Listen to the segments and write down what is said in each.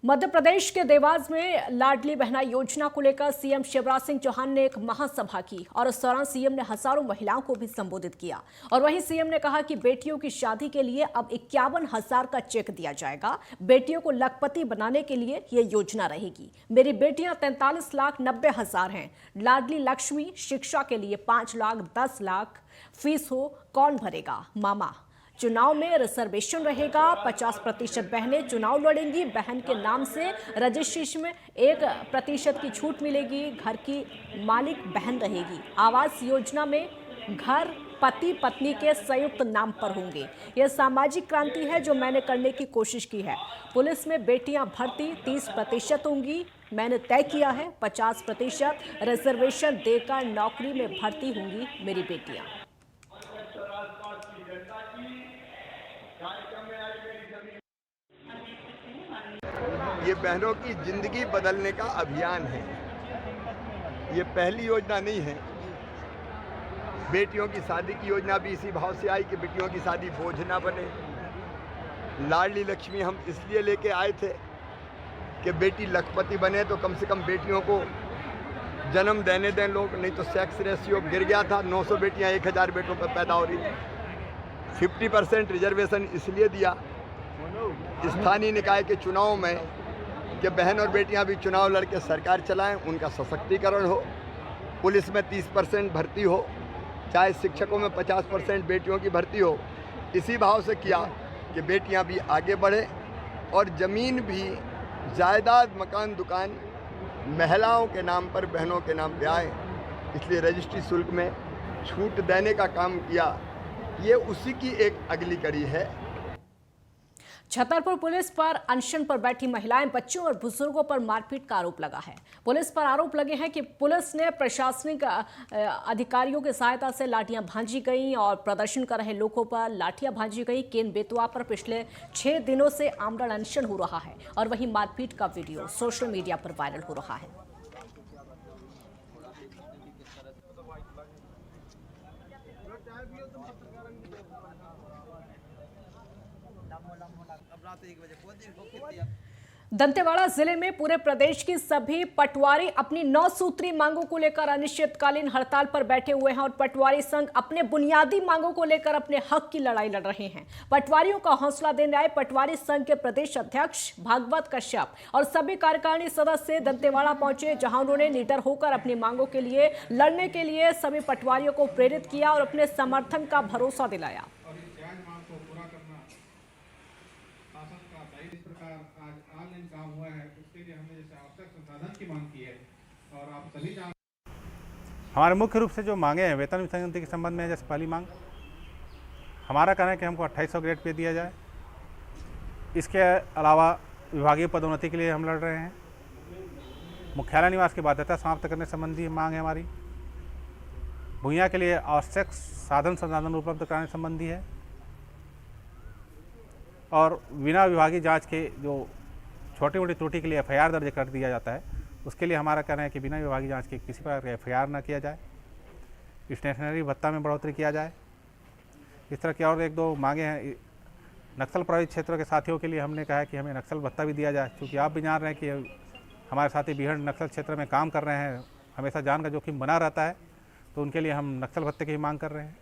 मध्य प्रदेश के देवास में लाडली बहना योजना को लेकर सीएम शिवराज सिंह चौहान ने एक महासभा की और इस दौरान सीएम ने हजारों महिलाओं को भी संबोधित किया। और वहीं सीएम ने कहा कि बेटियों की शादी के लिए अब 51,000 का चेक दिया जाएगा। बेटियों को लखपति बनाने के लिए यह योजना रहेगी। मेरी बेटियां 43,90,000 हैं। लाडली लक्ष्मी शिक्षा के लिए 5 लाख 10 लाख फीस हो कौन भरेगा? मामा चुनाव में रिजर्वेशन रहेगा। 50% बहनें चुनाव लड़ेंगी। बहन के नाम से रजिस्ट्रेशन में 1% की छूट मिलेगी। घर की मालिक बहन रहेगी। आवास योजना में घर पति पत्नी के संयुक्त नाम पर होंगे। यह सामाजिक क्रांति है जो मैंने करने की कोशिश की है। पुलिस में बेटियां भर्ती 30% होंगी। मैंने तय किया है 50% रिजर्वेशन देकर नौकरी में भर्ती होंगी मेरी बेटियां। ये बहनों की जिंदगी बदलने का अभियान है। ये पहली योजना नहीं है। बेटियों की शादी की योजना भी इसी भाव से आई कि बेटियों की शादी बोझ ना बने। लाडली लक्ष्मी हम इसलिए लेके आए थे कि बेटी लखपति बने तो कम से कम बेटियों को जन्म देने दें लोग, नहीं तो सेक्स रेशियो गिर गया था। 900 बेटियां 1000 बेटों पर पैदा हो रही थी। 50% रिजर्वेशन इसलिए दिया स्थानीय निकाय के चुनाव में कि बहन और बेटियां भी चुनाव लड़के सरकार चलाएं, उनका सशक्तिकरण हो। पुलिस में 30% भर्ती हो, चाहे शिक्षकों में 50% बेटियों की भर्ती हो। इसी भाव से किया कि बेटियां भी आगे बढ़ें और ज़मीन भी, जायदाद, मकान, दुकान महिलाओं के नाम पर, बहनों के नाम पे आए। इसलिए रजिस्ट्री शुल्क में छूट देने का काम किया। ये उसी की एक अगली कड़ी है। छतरपुर पुलिस पर अनशन पर बैठी महिलाएं, बच्चों और बुजुर्गों पर मारपीट का आरोप लगा है। पुलिस पर आरोप लगे हैं कि पुलिस ने प्रशासनिक अधिकारियों की सहायता से लाठियां भांजी गई और प्रदर्शन कर रहे लोगों पर लाठियां भांजी गई। केन बेतवा पर पिछले 6 दिनों से आमरण अनशन हो रहा है और वहीं मारपीट का वीडियो सोशल मीडिया पर वायरल हो रहा है। दंतेवाड़ा जिले में पूरे प्रदेश की सभी पटवारी अपनी 9 सूत्री मांगों को लेकर अनिश्चितकालीन हड़ताल पर बैठे हुए हैं और पटवारी संघ अपने बुनियादी मांगों को लेकर अपने हक की लड़ाई लड़ रहे हैं। पटवारियों का हौसला देने आए पटवारी संघ के प्रदेश अध्यक्ष भागवत कश्यप और सभी कार्यकारिणी सदस्य दंतेवाड़ा पहुंचे, जहां उन्होंने निडर होकर अपनी मांगों के लिए लड़ने के लिए सभी पटवारियों को प्रेरित किया और अपने समर्थन का भरोसा दिलाया। काम हुआ है उसके लिए हमने जैसे आवश्यक संसाधन की मांग की है और आप सभी हमारे मुख्य रूप से जो मांगे हैं वेतन विसंगति के संबंध में, जैसे पहली मांग हमारा कहना है कि हमको 2800 ग्रेड पे दिया जाए। इसके अलावा विभागीय पदोन्नति के लिए हम लड़ रहे हैं। मुख्यालय निवास की बाध्यता समाप्त करने संबंधी मांग है हमारी। भूया के लिए आवश्यक साधन संसाधन उपलब्ध कराने संबंधी है और बिना विभागीय जाँच के जो छोटी मोटी त्रुटि के लिए एफआईआर दर्ज कर दिया जाता है, उसके लिए हमारा कहना है कि बिना विभागीय जांच के किसी प्रकार का एफआईआर न किया जाए। स्टेशनरी भत्ता में बढ़ोतरी किया जाए। इस तरह की और 1-2 मांगे हैं। नक्सल प्रभावित क्षेत्रों के साथियों के लिए हमने कहा है कि हमें नक्सल भत्ता भी दिया जाए, क्योंकि आप भी जान रहे हैं कि हमारे साथी बीहड़ नक्सल क्षेत्र में काम कर रहे हैं, हमेशा जान का जोखिम बना रहता है, तो उनके लिए हम नक्सल भत्ते की मांग कर रहे हैं।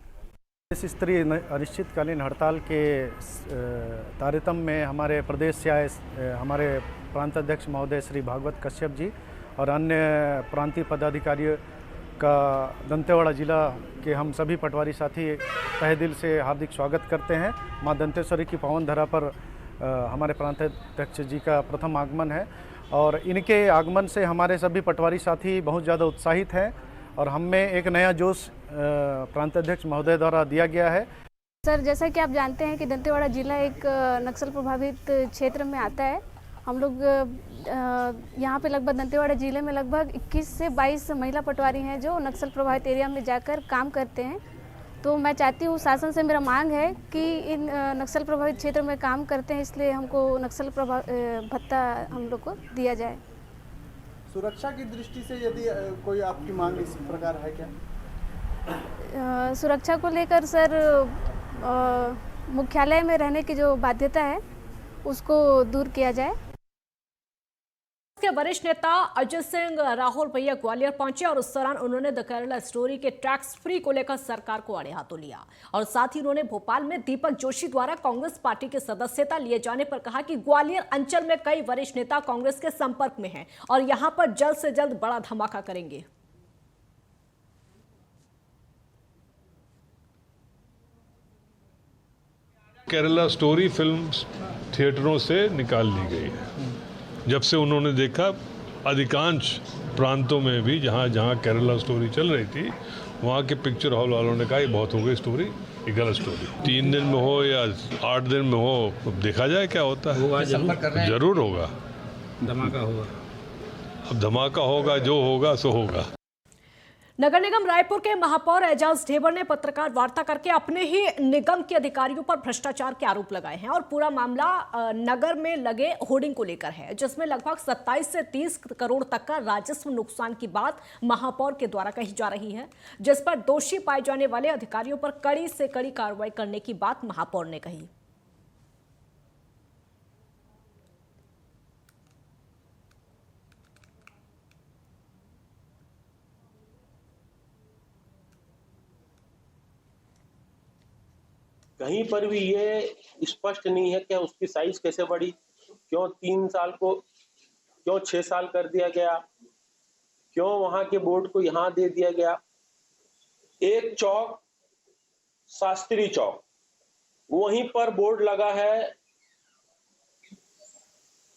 इस स्तरीय अनिश्चितकालीन हड़ताल के तारतम्य में हमारे प्रदेश से आए हमारे प्रांत अध्यक्ष महोदय श्री भागवत कश्यप जी और अन्य प्रांतीय पदाधिकारियों का दंतेवाड़ा जिला के हम सभी पटवारी साथी तहे दिल से हार्दिक स्वागत करते हैं। मां दंतेश्वरी की पावन धरा पर हमारे प्रांत अध्यक्ष जी का प्रथम आगमन है और इनके आगमन से हमारे सभी पटवारी साथी बहुत ज़्यादा उत्साहित हैं और हम में एक नया जोश प्रांत अध्यक्ष महोदय द्वारा दिया गया है। सर, जैसा कि आप जानते हैं कि दंतेवाड़ा जिला एक नक्सल प्रभावित क्षेत्र में आता है। हम लोग यहाँ पे लगभग दंतेवाड़ा जिले में लगभग 21 से 22 महिला पटवारी हैं जो नक्सल प्रभावित एरिया में जाकर काम करते हैं। तो मैं चाहती हूँ, शासन से मेरा मांग है कि इन नक्सल प्रभावित क्षेत्र में काम करते हैं, इसलिए हमको नक्सल भत्ता हम लोग को दिया जाए। सुरक्षा की दृष्टि से यदि कोई आपकी मांग इस प्रकार है क्या? सुरक्षा को लेकर सर मुख्यालय में रहने की जो बाध्यता है उसको दूर किया जाए। के वरिष्ठ नेता अजय सिंह राहुल भैया ग्वालियर पहुंचे और उस दौरान उन्होंने द केरला स्टोरी के टैक्स फ्री को लेकर सरकार को आड़े हाथों लिया और साथ ही उन्होंने भोपाल में दीपक जोशी द्वारा कांग्रेस पार्टी की सदस्यता लिए जाने पर कहा कि ग्वालियर अंचल में कई वरिष्ठ नेता कांग्रेस के संपर्क में हैं और यहां पर जल्द से जल्द बड़ा धमाका करेंगे। केरला स्टोरी फिल्म थिएटरों से निकाल ली गई है जब से उन्होंने देखा अधिकांश प्रांतों में भी जहाँ जहाँ केरला स्टोरी चल रही थी वहाँ के पिक्चर हॉल वालों ने कहा ये बहुत हो गई स्टोरी, ये गलत स्टोरी। 3 दिन में हो या 8 दिन में हो, अब देखा जाए क्या होता है। जरूर होगा, धमाका होगा। अब धमाका होगा, जो होगा सो होगा। नगर निगम रायपुर के महापौर एजाज ढेबर ने पत्रकार वार्ता करके अपने ही निगम के अधिकारियों पर भ्रष्टाचार के आरोप लगाए हैं और पूरा मामला नगर में लगे होर्डिंग को लेकर है, जिसमें लगभग 27 से 30 करोड़ तक का राजस्व नुकसान की बात महापौर के द्वारा कही जा रही है, जिस पर दोषी पाए जाने वाले अधिकारियों पर कड़ी से कड़ी कार्रवाई करने की बात महापौर ने कही। कहीं पर भी ये स्पष्ट नहीं है कि उसकी साइज कैसे बढ़ी, क्यों 3 साल को क्यों 6 साल कर दिया गया, क्यों वहां के बोर्ड को यहां दे दिया गया। एक चौक शास्त्री चौक, वहीं पर बोर्ड लगा है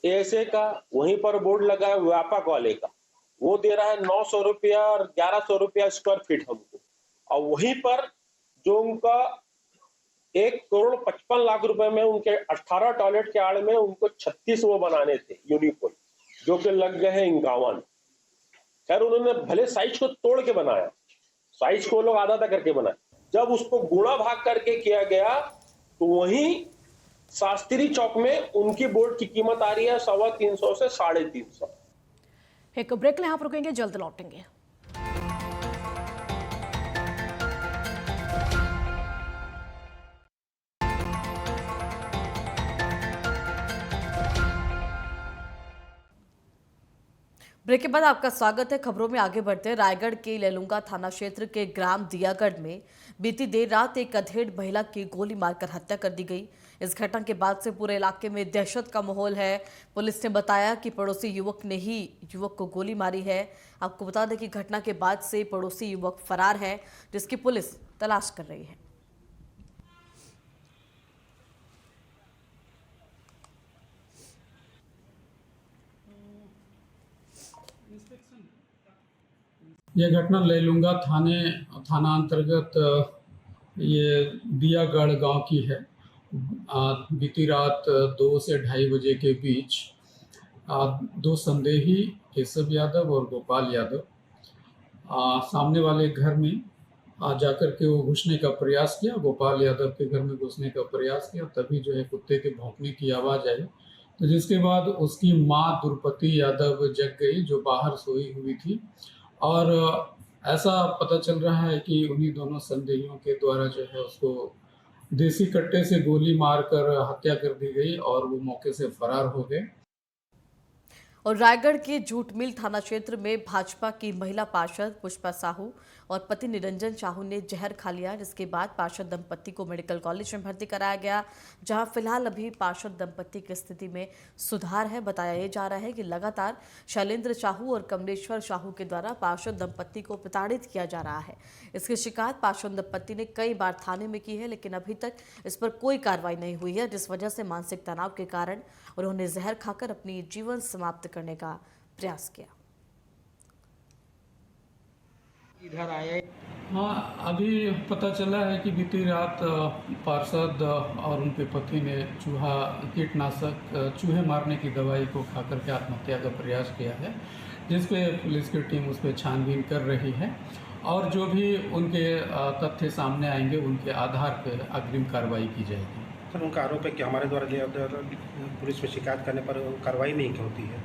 ऐसे का, वहीं पर बोर्ड लगा है व्यापक वाले का, वो दे रहा है 900 रुपया और 1100 रुपया स्क्वायर फीट हमको, और वहीं पर जो उनका 1,55,00,000 रुपए में उनके 18 टॉयलेट के आड़ में उनको 36 वो बनाने थे यूनिकोड, जो कि लग गए हैं 51। खैर उन्होंने भले साइज को तोड़ के बनाया, साइज को लोग आधा करके बनाए, जब उसको गुणा भाग करके किया गया तो वहीं शास्त्री चौक में उनकी बोर्ड की कीमत आ रही है 350 से 350। एक ब्रेक यहां पर रुकेंगे, जल्द लौटेंगे। ब्रेक के बाद आपका स्वागत है। खबरों में आगे बढ़ते हैं। रायगढ़ के लेलुंगा थाना क्षेत्र के ग्राम दियागढ़ में बीती देर रात एक अधेड़ महिला की गोली मारकर हत्या कर दी गई। इस घटना के बाद से पूरे इलाके में दहशत का माहौल है। पुलिस ने बताया कि पड़ोसी युवक ने ही युवक को गोली मारी है। आपको बता दें कि घटना के बाद से पड़ोसी युवक फरार है, जिसकी पुलिस तलाश कर रही है। यह घटना लेलुंगा थाना अंतर्गत ये दियागढ़ गांव की है। बीती रात 2 से 2:30 बजे के बीच 2 संदेही केशव यादव और गोपाल यादव सामने वाले घर में जाकर के वो घुसने का प्रयास किया। गोपाल यादव के घर में घुसने का प्रयास किया, तभी जो है कुत्ते के भौंकने की आवाज़ आई, तो जिसके बाद उसकी माँ द्रुपति यादव जग गई, जो बाहर सोई हुई थी। और ऐसा पता चल रहा है कि उन्हीं दोनों संदेहियों के द्वारा जो है उसको देसी कट्टे से गोली मारकर हत्या कर दी गई और वो मौके से फरार हो गए। और रायगढ़ के जूटमिल थाना क्षेत्र में भाजपा की महिला पार्षद पुष्पा साहू और पति निरंजन साहू ने जहर खा लिया, जिसके बाद पार्षद दंपति को मेडिकल कॉलेज में भर्ती कराया गया, जहां फिलहाल अभी पार्षद दंपति की स्थिति में सुधार है। बताया ये जा रहा है कि लगातार शैलेंद्र साहू और कमलेश्वर साहू के द्वारा पार्षद दंपति को प्रताड़ित किया जा रहा है। इसकी शिकायत पार्षद दंपति ने कई बार थाने में की है, लेकिन अभी तक इस पर कोई कार्रवाई नहीं हुई है, जिस वजह से मानसिक तनाव के कारण उन्होंने जहर खाकर अपनी जीवन समाप्त करने का प्रयास किया। इधर आए। हाँ, अभी पता चला है कि बीती रात पार्षद और उनके पति ने कीटनाशक चूहे मारने की दवाई को खाकर के आत्महत्या का प्रयास किया है, जिस पे पुलिस की टीम उस पर छानबीन कर रही है और जो भी उनके तथ्य सामने आएंगे उनके आधार पर अग्रिम कार्रवाई की जाएगी। सर, उनका आरोप है कि हमारे द्वारा पुलिस में शिकायत करने पर कार्रवाई नहीं होती है।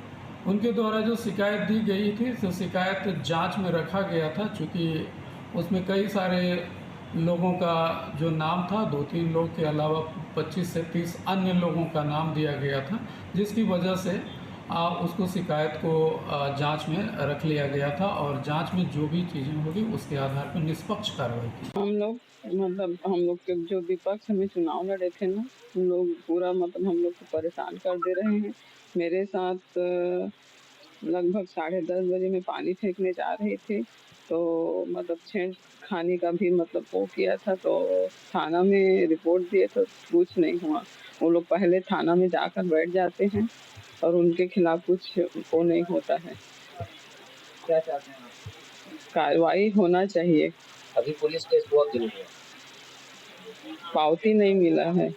उनके द्वारा जो शिकायत दी गई थी, तो शिकायत जांच में रखा गया था, चूँकि उसमें कई सारे लोगों का जो नाम था, 2-3 लोग के अलावा 25 से 30 अन्य लोगों का नाम दिया गया था, जिसकी वजह से उसको शिकायत को जांच में रख लिया गया था और जांच में जो भी चीज़ें होगी उसके आधार पर निष्पक्ष कार्रवाई की। हम लोग के जो विपक्ष में चुनाव लड़े थे ना, हम लोग पूरा हम लोग को परेशान कर दे रहे हैं। मेरे साथ लगभग 10:30 बजे मैं पानी फेंकने जा रही थी, तो छेड़ खाने का भी वो किया था, तो थाना में रिपोर्ट दिए तो कुछ नहीं हुआ। वो लोग पहले थाना में जाकर बैठ जाते हैं और उनके खिलाफ कुछ वो नहीं होता है। क्या चाहते हैं आप? कार्रवाई होना चाहिए। अभी पुलिस केस बहुत दिन हुए, पावती नहीं मिला है।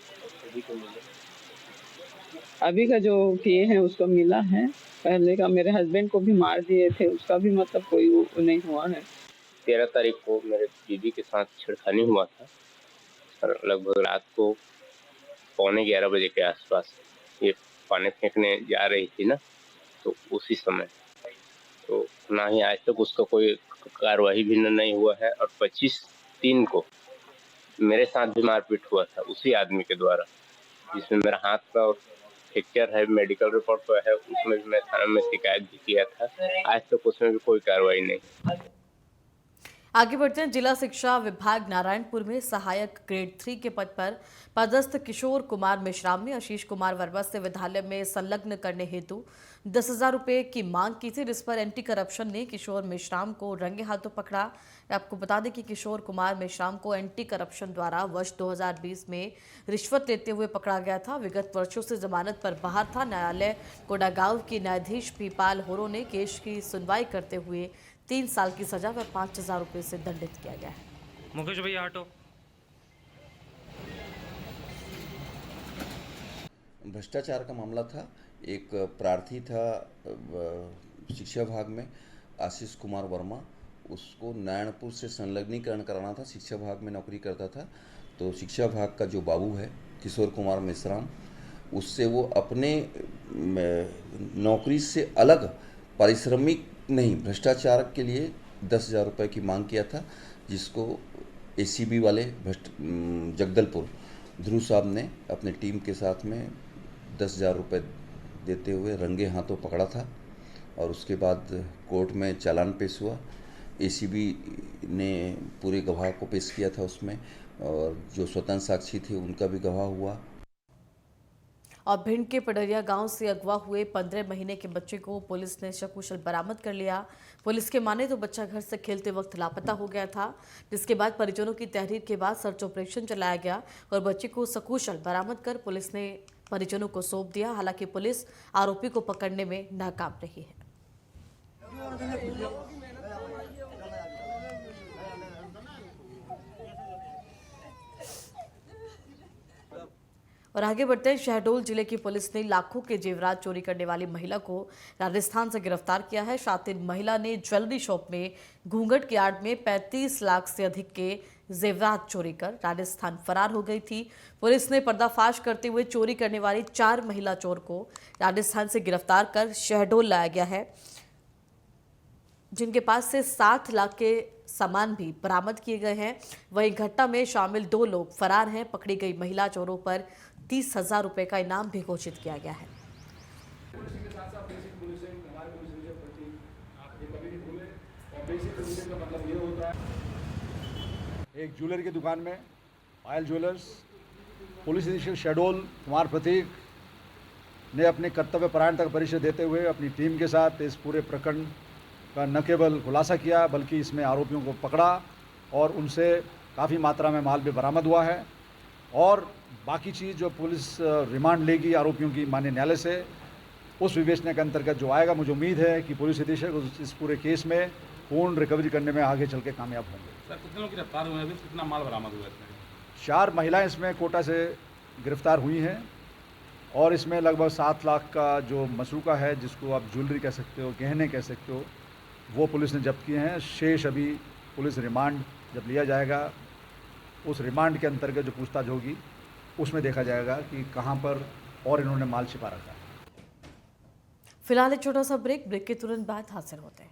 अभी का जो किए हैं उसको मिला है, पहले का मेरे हस्बैंड को भी मार दिए थे, उसका भी कोई वो नहीं हुआ है। 13 तारीख को मेरे दीदी के साथ छेड़खानी हुआ था और लगभग रात को 11:15 बजे के आसपास ये पानी फेंकने जा रही थी ना, तो उसी समय तो ना ही आज तक उसका कोई कार्रवाई भी नहीं हुआ है। और 25/3 को मेरे साथ भी मारपीट हुआ था उसी आदमी के द्वारा, जिसमें मेरा हाथ का फ्रैक्चर है, मेडिकल रिपोर्ट तो है, उसमें भी मैं थाना में शिकायत भी किया था। आज तक उसमें भी कोई कार्रवाई नहीं। आगे बढ़ते हैं। जिला शिक्षा विभाग नारायणपुर में सहायक ग्रेड 3 के पद पर पदस्थ किशोर कुमार मेश्राम ने आशीष कुमार वर्मा से विद्यालय में संलग्न करने हेतु 10,000 रुपये की मांग की थी, जिस पर एंटी करप्शन ने किशोर मेश्राम को रंगे हाथों पकड़ा। आपको बता दें कि किशोर कुमार मेश्राम को एंटी करप्शन द्वारा वर्ष 2020 में रिश्वत लेते हुए पकड़ा गया था। विगत वर्षों से जमानत पर बाहर था। न्यायालय कोडागांव की न्यायाधीश पीपाल होरो ने केस की सुनवाई करते हुए 3 साल की सजा व 5,000 रुपये से दंडित किया गया है। मुकेश भैया हटो। भ्रष्टाचार का मामला था। एक प्रार्थी था शिक्षा विभाग में, आशीष कुमार वर्मा, उसको नारायणपुर से संलग्नीकरण कराना था। शिक्षा विभाग में नौकरी करता था, तो शिक्षा विभाग का जो बाबू है किशोर कुमार मेश्राम, उससे वो अपने नौकरी से अलग पारिश्रमिक नहीं, भ्रष्टाचार के लिए 10,000 रुपये की मांग किया था, जिसको ACB वाले जगदलपुर ध्रुव साहब ने अपने टीम के साथ में 10,000 रुपये देते हुए रंगे हाथों पकड़ा था। और उसके बाद कोर्ट में चालान पेश हुआ। ACB ने पूरे गवाह को पेश किया था उसमें, और जो स्वतंत्र साक्षी थे उनका भी गवाह हुआ। और भिंड के पडरिया गांव से अगवा हुए 15 महीने के बच्चे को पुलिस ने सकुशल बरामद कर लिया। पुलिस के माने तो बच्चा घर से खेलते वक्त लापता हो गया था, जिसके बाद परिजनों की तहरीर के बाद सर्च ऑपरेशन चलाया गया और बच्चे को सकुशल बरामद कर पुलिस ने परिजनों को सौंप दिया। हालांकि पुलिस आरोपी को पकड़ने में नाकाम रही है। और आगे बढ़ते हैं। शहडोल जिले की पुलिस ने लाखों के जेवरात चोरी करने वाली महिला को राजस्थान से गिरफ्तार किया है। शातिर महिला ने ज्वेलरी शॉप में घूंघट की आड़ में 35 लाख से अधिक के जेवरात चोरी कर राजस्थान फरार हो गई थी। पुलिस ने पर्दाफाश करते हुए चोरी करने वाली 4 महिला चोर को राजस्थान से गिरफ्तार कर शहडोल लाया गया है, जिनके पास से 60 लाख के सामान भी बरामद किए गए हैं। वहीं घटना में शामिल 2 लोग फरार हैं। पकड़ी गई महिला चोरों पर 30,000 रुपए का इनाम भी घोषित किया गया है। एक ज्वेलरी की दुकान में पायल ज्वेलर्स पुलिस अधीक्षक शहडोल कुमार प्रतीक ने अपने कर्तव्य परायणता का परिचय देते हुए अपनी टीम के साथ इस पूरे प्रकरण का न केवल खुलासा किया, बल्कि इसमें आरोपियों को पकड़ा और उनसे काफ़ी मात्रा में माल भी बरामद हुआ है। और बाकी चीज़ जो पुलिस रिमांड लेगी आरोपियों की माननीय न्यायालय से, उस विवेचना के अंतर्गत जो आएगा, मुझे उम्मीद है कि पुलिस अधीक्षक इस पूरे केस में पूर्ण रिकवरी करने में आगे चल के कामयाब होंगे। सर, कितने लोग गिरफ्तार हुए हैं? कितना माल बरामद हुआ है? 4 महिलाएं इसमें कोटा से गिरफ्तार हुई हैं और इसमें लगभग 7 लाख का जो मसरूका है, जिसको आप ज्वेलरी कह सकते हो, गहने कह सकते हो, वो पुलिस ने जब्त किए हैं। शेष अभी पुलिस रिमांड जब लिया जाएगा, उस रिमांड के अंतर्गत जो पूछताछ होगी उसमें देखा जाएगा कि कहां पर और इन्होंने माल छिपा रखा है। फिलहाल एक छोटा सा ब्रेक के तुरंत बाद हाजिर होते हैं।